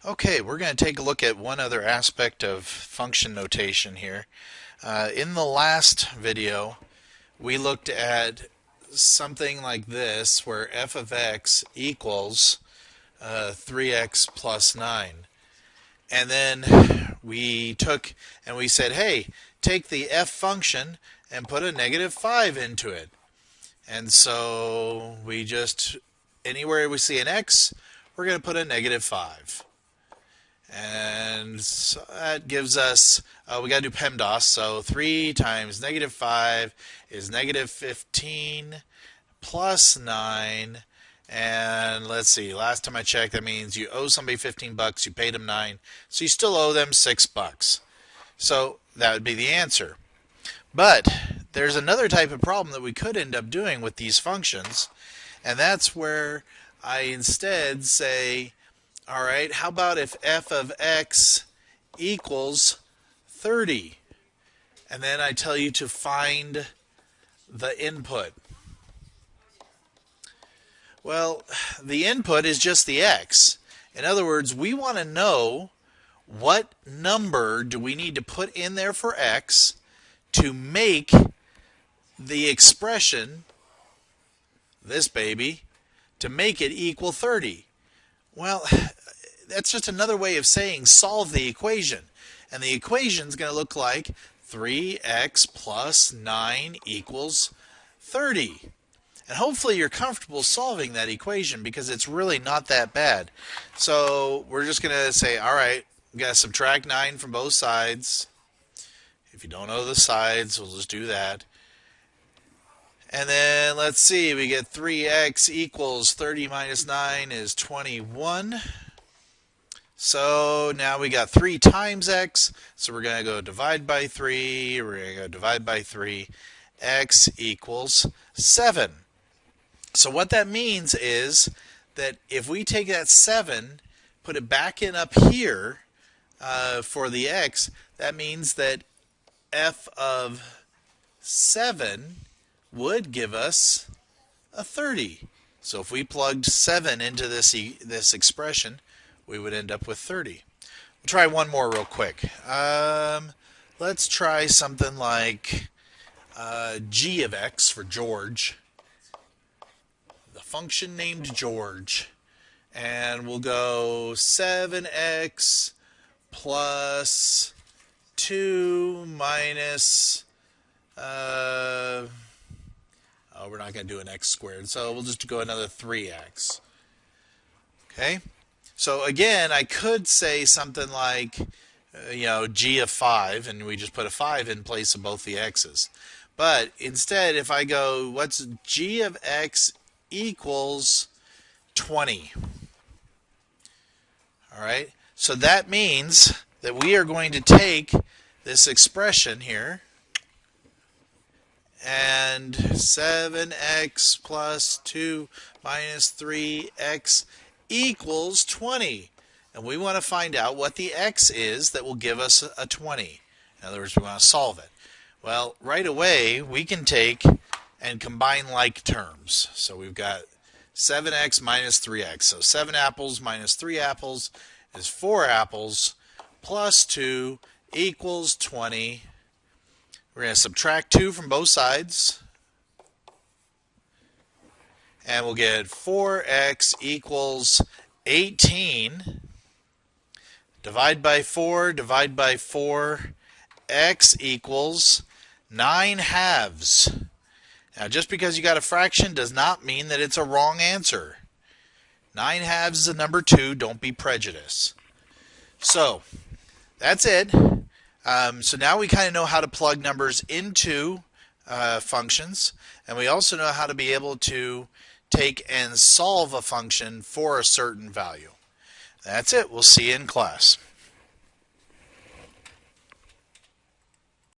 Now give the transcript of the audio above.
Okay, we're going to take a look at one other aspect of function notation here. In the last video, we looked at something like this, where f of x equals 3x plus 9. And then we took and we said, hey, take the f function and put a negative 5 into it. And so we just, anywhere we see an x, we're going to put a negative 5. And so that gives us, we got to do PEMDAS, so 3 times negative 5 is negative 15 plus 9. And let's see, last time I checked, that means you owe somebody 15 bucks, you paid them 9, so you still owe them 6 bucks. So that would be the answer. But there's another type of problem that we could end up doing with these functions, and that's where I instead say, all right, how about if f of x equals 30? And then I tell you to find the input. Well, the input is just the x. In other words, we want to know what number do we need to put in there for x to make the expression, this baby, to make it equal 30. Well, that's just another way of saying solve the equation. And the equation is going to look like 3x plus 9 equals 30. And hopefully you're comfortable solving that equation because it's really not that bad. So we're just going to say, all right, we've got to subtract 9 from both sides. If you don't know the sides, we'll just do that. And then let's see, we get 3x equals 30 minus 9 is 21. So now we got 3 times x, so we're going to go divide by 3, we're going to go divide by 3, x equals 7. So what that means is that if we take that 7, put it back in up here for the x, that means that f of 7 would give us a 30. So if we plugged 7 into this expression, we would end up with 30. We'll try one more real quick. Let's try something like g of x for George. The function named George. And we'll go 7x plus 2 minus... we're not going to do an x squared, so we'll just go another 3x. Okay? So again, I could say something like, g of 5, and we just put a 5 in place of both the x's. But instead, if I go, what's g of x equals 20? All right? So that means that we are going to take this expression here, and 7x plus 2 minus 3x equals 20. And we want to find out what the x is that will give us a 20. In other words, we want to solve it. Well, right away, we can take and combine like terms. So we've got 7x minus 3x. So 7 apples minus 3 apples is 4 apples plus 2 equals 20. We're going to subtract 2 from both sides. And we'll get 4x equals 18. Divide by 4, divide by 4. X equals 9 halves. Now, just because you got a fraction does not mean that it's a wrong answer. 9 halves is a number 2. Don't be prejudiced. So, that's it. So now we kind of know how to plug numbers into functions, and we also know how to be able to take and solve a function for a certain value. That's it. We'll see you in class.